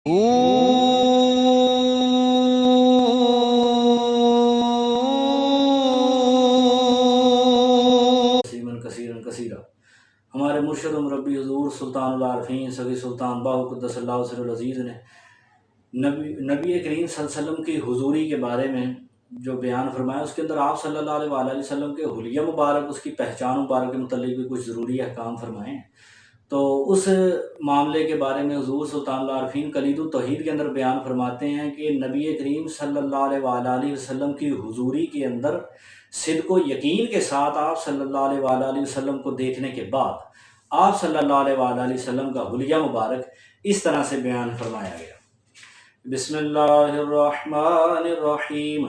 تسلیما کثیرا کثیرا۔ ہمارے مرشد و مربی حضور سلطان العارفین سگی سلطان باہو قدس اللہ سر العزیز نے نبی کریم صلی اللہ علیہ وسلم کی حضوری کے بارے میں جو بیان فرمایا، اس کے اندر آپ صلی اللہ علیہ وآلہ وسلم کے حلیہ مبارک، اس کی پہچان مبارک کے متعلق بھی کچھ ضروری احکام فرمائے ہیں۔ تو اس معاملے کے بارے میں حضور سلطان العارفین کلید التوحید کے اندر بیان فرماتے ہیں کہ نبی کریم صلی اللہ علیہ وآلہ وسلم کی حضوری کے اندر صدق و یقین کے ساتھ آپ صلی اللہ علیہ وآلہ وسلم کو دیکھنے کے بعد آپ صلی اللہ علیہ وآلہ وسلم کا حلیہ مبارک اس طرح سے بیان فرمایا گیا۔ بسم اللہ الرحمن الرحیم۔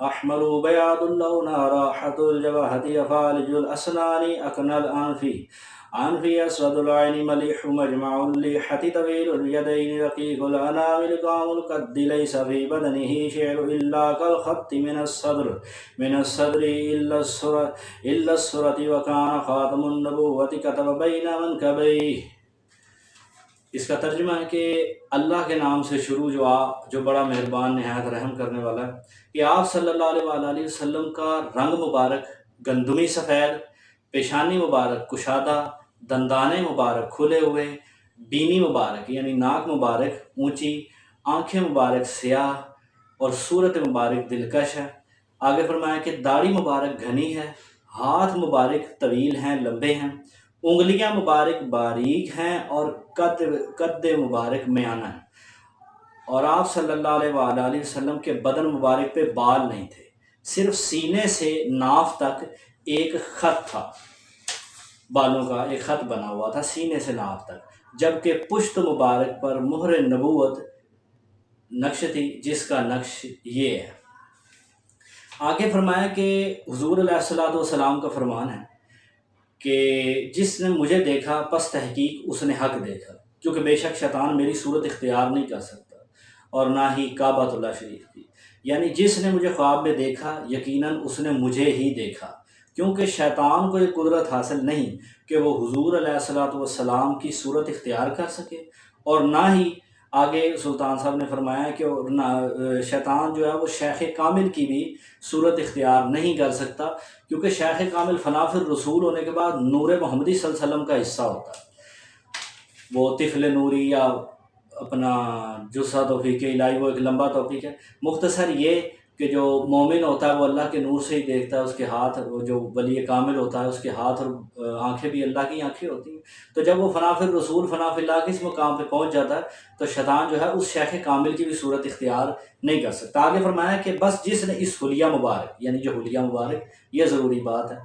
احمر بیاض اللون راحت الجبہۃ فالج الاسنان اکن الانفی عنفی اسود العین ملیح مجمع اللیحۃ طویل الیدین رقیق الانامل قام القد لیس فی بدنہ شعر الا کالخط من الصدر الا السرۃ وکان خاتم النبوۃ کتب بین منکبیہ۔ اس کا ترجمہ ہے کہ اللہ کے نام سے شروع جو بڑا مہربان نہایت رحم کرنے والا ہے، کہ آپ صلی اللہ علیہ وآلہ وسلم کا رنگ مبارک گندمی سفید، پیشانی مبارک کشادہ، دندانے مبارک کھلے ہوئے، بینی مبارک یعنی ناک مبارک اونچی، آنکھیں مبارک سیاہ اور صورت مبارک دلکش ہے۔ آگے فرمایا کہ داڑھی مبارک گھنی ہے، ہاتھ مبارک طویل ہیں، لمبے ہیں، انگلیاں مبارک باریک ہیں اور قد مبارک میانہ ہے۔ اور آپ صلی اللہ علیہ وآلہ وسلم کے بدن مبارک پہ بال نہیں تھے، صرف سینے سے ناف تک ایک خط تھا، بالوں کا ایک خط بنا ہوا تھا سینے سے ناف تک، جبکہ پشت مبارک پر مہر نبوت نقش تھی، جس کا نقش یہ ہے۔ آگے فرمایا کہ حضور علیہ الصلوۃ والسلام کا فرمان ہے کہ جس نے مجھے دیکھا پس تحقیق اس نے حق دیکھا، کیونکہ بے شک شیطان میری صورت اختیار نہیں کر سکتا اور نہ ہی کعبۃ اللہ شریف کی، یعنی جس نے مجھے خواب میں دیکھا یقیناً اس نے مجھے ہی دیکھا، کیونکہ شیطان کو یہ قدرت حاصل نہیں کہ وہ حضور علیہ الصلوۃ والسلام کی صورت اختیار کر سکے، اور نہ ہی آگے سلطان صاحب نے فرمایا کہ شیطان جو ہے وہ شیخ کامل کی بھی صورت اختیار نہیں کر سکتا، کیونکہ شیخ کامل فناف الرسول ہونے کے بعد نور محمدی صلی اللہ علیہ وسلم کا حصہ ہوتا ہے۔ وہ طفل نوری یا اپنا جسہ توفیق الہی وہ ایک لمبا توفیق ہے۔ مختصر یہ کہ جو مومن ہوتا ہے وہ اللہ کے نور سے ہی دیکھتا ہے، اس کے ہاتھ، وہ جو ولی کامل ہوتا ہے اس کے ہاتھ اور آنکھیں بھی اللہ کی آنکھیں ہوتی ہیں۔ تو جب وہ فناف الرسول فناف اللہ کے اس مقام پہ پہنچ جاتا ہے تو شیطان جو ہے اس شیخ کامل کی بھی صورت اختیار نہیں کر سکتا۔ آگے فرمایا کہ بس جس نے اس حلیہ مبارک، یعنی جو حلیہ مبارک، یہ ضروری بات ہے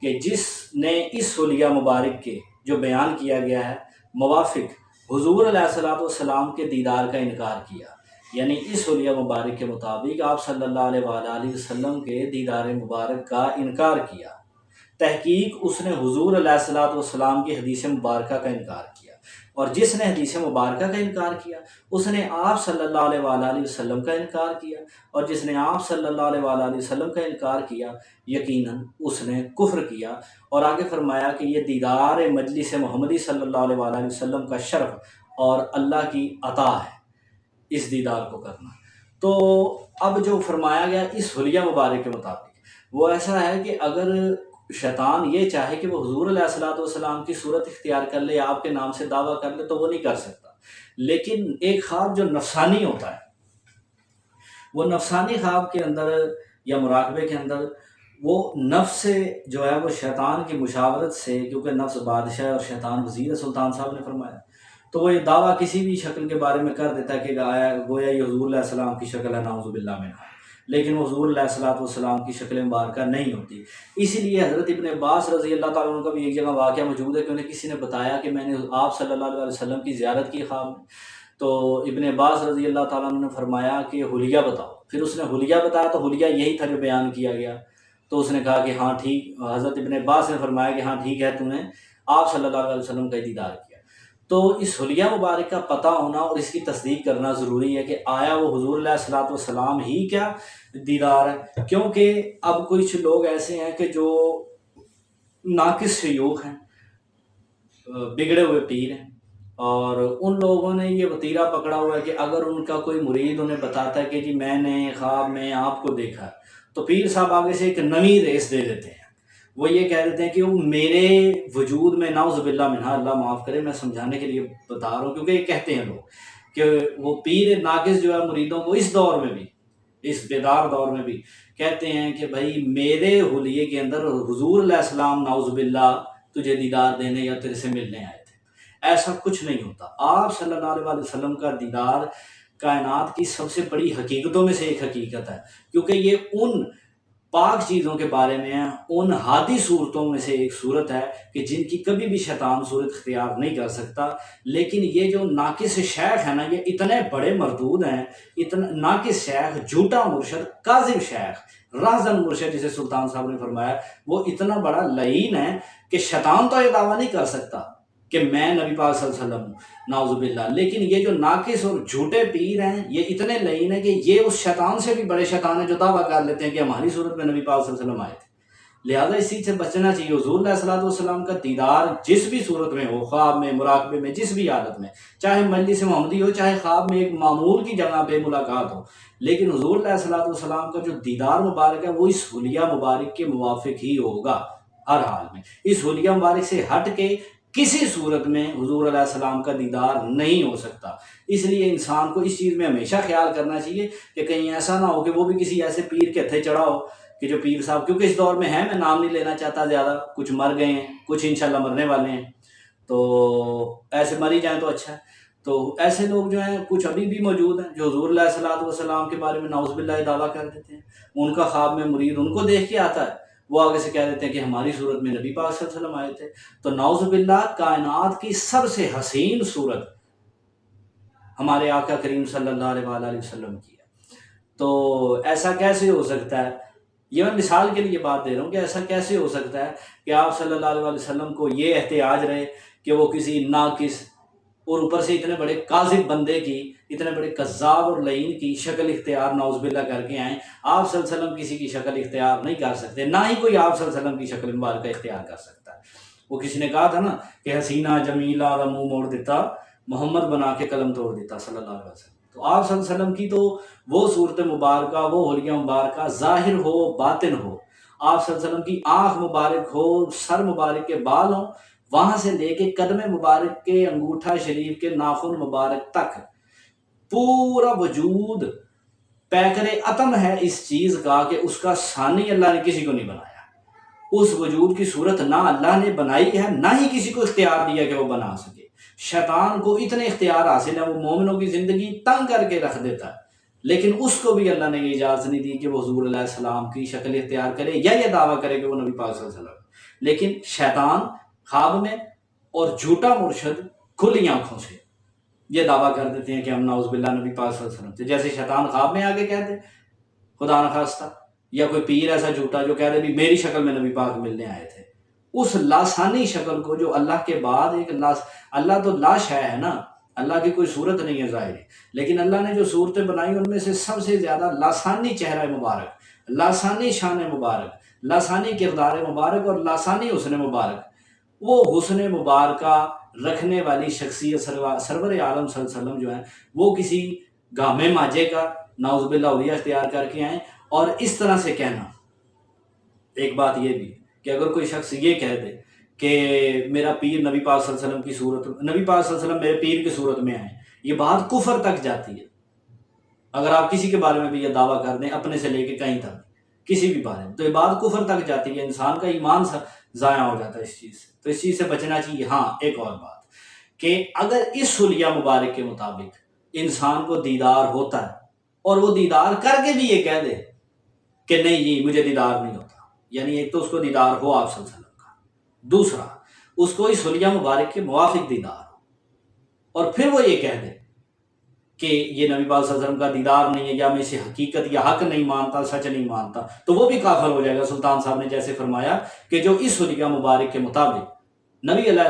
کہ جس نے اس حلیہ مبارک کے جو بیان کیا گیا ہے موافق حضور علیہ الصلوۃ والسلام کے دیدار کا انکار کیا، یعنی اس حلیہ مبارک کے مطابق آپ صلی اللہ علیہ وآلہ وسلم کے دیدار مبارک کا انکار کیا، تحقیق اس نے حضور علیہ الصلوۃ والسلام کی حدیث مبارکہ کا انکار کیا، اور جس نے حدیث مبارکہ کا انکار کیا اس نے آپ صلی اللہ علیہ وآلہ وسلم کا انکار کیا، اور جس نے آپ صلی اللہ علیہ وآلہ وسلم کا انکار کیا یقیناً اس نے کفر کیا۔ اور آگے فرمایا کہ یہ دیدار مجلس محمدی صلی اللہ علیہ وآلہ وسلم کا شرف اور اللہ کی عطا ہے اس دیدار کو کرنا۔ تو اب جو فرمایا گیا اس حلیہ مبارک کے مطابق وہ ایسا ہے کہ اگر شیطان یہ چاہے کہ وہ حضور علیہ الصلوۃ والسلام کی صورت اختیار کر لے، آپ کے نام سے دعویٰ کر لے، تو وہ نہیں کر سکتا۔ لیکن ایک خواب جو نفسانی ہوتا ہے، وہ نفسانی خواب کے اندر یا مراقبے کے اندر وہ نفس سے جو ہے وہ شیطان کی مشاورت سے، کیونکہ نفس بادشاہ اور شیطان وزیر ہے، سلطان صاحب نے فرمایا، تو وہ یہ دعویٰ کسی بھی شکل کے بارے میں کر دیتا ہے کہ گویا یہ حضور علیہ السلام کی شکل ہے، نعوذ باللہ منہا، لیکن وہ حضور علیہ الصلوۃ والسلام کی شکل مبارکہ نہیں ہوتی۔ اسی لیے حضرت ابن عباس رضی اللہ تعالیٰ عنہ کا بھی ایک جگہ واقعہ موجود ہے کہ انہیں کسی نے بتایا کہ میں نے آپ صلی اللہ علیہ وسلم کی زیارت کی خواب میں، تو ابن عباس رضی اللہ تعالیٰ عنہ نے فرمایا کہ حلیہ بتاؤ، پھر اس نے حلیہ بتایا تو حلیہ یہی تھا جو بیان کیا گیا، تو اس نے کہا کہ ہاں ٹھیک، حضرت ابن عباس نے فرمایا کہ ہاں ٹھیک ہے، تم نے آپ صلی اللہ علیہ وسلم کا دیدار کیا۔ تو اس حلیہ مبارک کا پتہ ہونا اور اس کی تصدیق کرنا ضروری ہے کہ آیا وہ حضور علیہ الصلوۃ والسلام ہی کیا دیدار ہے، کیونکہ اب کچھ لوگ ایسے ہیں کہ جو ناقص شیوخ ہیں، بگڑے ہوئے پیر ہیں، اور ان لوگوں نے یہ وتیرہ پکڑا ہوا ہے کہ اگر ان کا کوئی مرید انہیں بتاتا ہے کہ جی میں نے خواب میں آپ کو دیکھا، تو پیر صاحب آگے سے ایک نئی ریس دے دیتے ہیں۔ وہ یہ کہہ دیتے ہیں کہ وہ میرے وجود میں، نعوذ باللہ منہا، اللہ معاف کرے، میں سمجھانے کے لیے بتا رہا ہوں کیونکہ یہ کہتے ہیں لوگ کہ وہ پیر ناقص جو ہے مریدوں کو اس دور میں بھی، اس بیدار دور میں بھی کہتے ہیں کہ بھائی میرے حلیے کے اندر حضور علیہ السلام نعوذ باللہ تجھے دیدار دینے یا تیرے سے ملنے آئے تھے۔ ایسا کچھ نہیں ہوتا۔ آپ صلی اللہ علیہ وسلم کا دیدار کائنات کی سب سے بڑی حقیقتوں میں سے ایک حقیقت ہے، کیونکہ یہ ان پاک چیزوں کے بارے میں ہے، ان ہادی صورتوں میں سے ایک صورت ہے کہ جن کی کبھی بھی شیطان صورت اختیار نہیں کر سکتا۔ لیکن یہ جو ناقص شیخ ہے نا، یہ اتنے بڑے مردود ہیں، اتنا ناقص شیخ، جھوٹا مرشد، کاذب شیخ، راہزن مرشد جسے سلطان صاحب نے فرمایا، وہ اتنا بڑا لعین ہے کہ شیطان تو یہ دعویٰ نہیں کر سکتا کہ میں نبی پاک صلی اللہ علیہ وسلم ہوں، نعوذ باللہ۔ لیکن یہ جو ناقص اور جھوٹے پیر ہیں، یہ اتنے لعین ہیں کہ یہ اس شیطان سے بھی بڑے شیطان ہیں جو دعویٰ کر لیتے ہیں کہ ہماری صورت میں نبی پاک صلی اللہ علیہ وسلم آئے تھے۔ لہٰذا اس چیز سے بچنا چاہیے۔ حضور علیہ الصلوۃ والسلام کا دیدار جس بھی صورت میں ہو، خواب میں، مراقبے میں، جس بھی حالت میں، چاہے مجلس محمدی ہو، چاہے خواب میں ایک معمول کی جگہ پہ ملاقات ہو، لیکن حضور علیہ الصلوۃ والسلام کا جو دیدار مبارک ہے وہ اس حلیہ مبارک کے موافق ہی ہوگا ہر حال میں۔ اس حلیہ مبارک سے ہٹ کے کسی صورت میں حضور علیہ السلام کا دیدار نہیں ہو سکتا۔ اس لیے انسان کو اس چیز میں ہمیشہ خیال کرنا چاہیے کہ کہیں ایسا نہ ہو کہ وہ بھی کسی ایسے پیر کے ہتھے چڑھا ہو کہ جو پیر صاحب، کیونکہ اس دور میں ہیں، میں نام نہیں لینا چاہتا زیادہ، کچھ مر گئے ہیں، کچھ انشاءاللہ مرنے والے ہیں، تو ایسے مر ہی جائیں تو اچھا ہے۔ تو ایسے لوگ جو ہیں کچھ ابھی بھی موجود ہیں جو حضور علیہ الصلوۃ والسلام کے بارے میں نعوذ باللہ دعویٰ کر دیتے ہیں۔ ان کا خواب میں مرید ان کو دیکھ کے آتا ہے، وہ آگے سے کہہ دیتے ہیں کہ ہماری صورت میں نبی پاک صلی اللہ علیہ وسلم آئے تھے۔ تو نعوذ باللہ کائنات کی سب سے حسین صورت ہمارے آقا کریم صلی اللہ علیہ وآلہ وسلم کی ہے۔ تو ایسا کیسے ہو سکتا ہے؟ یہ میں مثال کے لیے بات دے رہا ہوں کہ ایسا کیسے ہو سکتا ہے کہ آپ صلی اللہ علیہ وسلم کو یہ احتیاج رہے کہ وہ کسی ناقص اور اوپر سے اتنے بڑے کاذب بندے کی، اتنے بڑے کذاب اور لعین کی شکل اختیار نعوذ باللہ کر کے آئیں۔ آپ صلی اللہ علیہ وسلم کسی کی شکل اختیار نہیں کر سکتے، نہ ہی کوئی آپ صلی اللہ علیہ وسلم کی شکل مبارکہ اختیار کر سکتا ہے۔ وہ کسی نے کہا تھا نا کہ حسینہ جمیلہ دا منہ موڑ دیتا، محمد بنا کے قلم توڑ دیتا صلی اللہ علیہ وسلم۔ تو آپ صلی اللہ علیہ وسلم کی تو وہ صورت مبارکہ، وہ حلیہ مبارکہ، ظاہر ہو باطن ہو، آپ صلی اللہ علیہ وسلم کی آنکھ مبارک ہو، سر مبارک کے بال ہوں، وہاں سے لے کے قدم مبارک کے انگوٹھا شریف کے ناخن مبارک تک پورا وجود پیکر اتم ہے اس چیز کا کہ اس کا ثانی اللہ نے کسی کو نہیں بنایا۔ اس وجود کی صورت نہ اللہ نے بنائی ہے، نہ ہی کسی کو اختیار دیا کہ وہ بنا سکے۔ شیطان کو اتنے اختیار حاصل ہے، وہ مومنوں کی زندگی تنگ کر کے رکھ دیتا ہے، لیکن اس کو بھی اللہ نے یہ اجازت نہیں دی کہ وہ حضور علیہ السلام کی شکل اختیار کرے یا یہ دعویٰ کرے کہ وہ نبی پاک صلی اللہ علیہ وسلم۔ لیکن شیطان خواب میں اور جھوٹا مرشد کھلی آنکھوں سے یہ دعویٰ کر دیتے ہیں کہ ہم نعوذ باللہ نبی پاک صلی اللہ علیہ وسلم تھے۔ جیسے شیطان خواب میں آگے کہتے خدا نخواستہ، یا کوئی پیر ایسا جھوٹا جو کہہ دے بھی میری شکل میں نبی پاک ملنے آئے تھے، اس لاسانی شکل کو جو اللہ کے بعد ایک اللہ تو لا شے ہے نا، اللہ کی کوئی صورت نہیں ہے ظاہر، لیکن اللہ نے جو صورتیں بنائی ان میں سے سب سے زیادہ لاسانی چہرہ مبارک، لاسانی شان مبارک، لاسانی کردار مبارک اور لاسانی حسن مبارک، وہ حسن مبارکہ رکھنے والی شخصیت سرور عالم صلی اللہ علیہ وسلم جو ہیں، وہ کسی گامے ماجے کا نعوذ باللہ حلیہ اختیار کر کے آئیں۔ اور اس طرح سے کہنا، ایک بات یہ بھی کہ اگر کوئی شخص یہ کہہ دے کہ میرا پیر نبی پاک صلی اللہ علیہ وسلم کی صورت، نبی پاک صلی اللہ علیہ وسلم میرے پیر کی صورت میں آئیں، یہ بات کفر تک جاتی ہے۔ اگر آپ کسی کے بارے میں بھی یہ دعویٰ کر دیں، اپنے سے لے کے کہیں تک، کسی بھی بارے میں، تو یہ بات کفر تک جاتی ہے، انسان کا ایمان ضائع ہو جاتا ہے اس چیز سے۔ تو اس چیز سے بچنا چاہیے۔ ہاں ایک اور بات کہ اگر اس حلیہ مبارک کے مطابق انسان کو دیدار ہوتا ہے اور وہ دیدار کر کے بھی یہ کہہ دے کہ نہیں جی مجھے دیدار نہیں ہوتا، یعنی ایک تو اس کو دیدار ہو آپ صلی اللہ علیہ وسلم کا، دوسرا اس کو اس حلیہ مبارک کے موافق دیدار ہو، اور پھر وہ یہ کہہ دے کہ یہ نبی پاک صلی اللہ علیہ وسلم کا دیدار نہیں ہے، یا میں اسے حقیقت یا حق نہیں مانتا، سچ نہیں مانتا، تو وہ بھی کافر ہو جائے گا۔ سلطان صاحب نے جیسے فرمایا کہ جو اس حلیہ مبارک کے مطابق نبی علیہ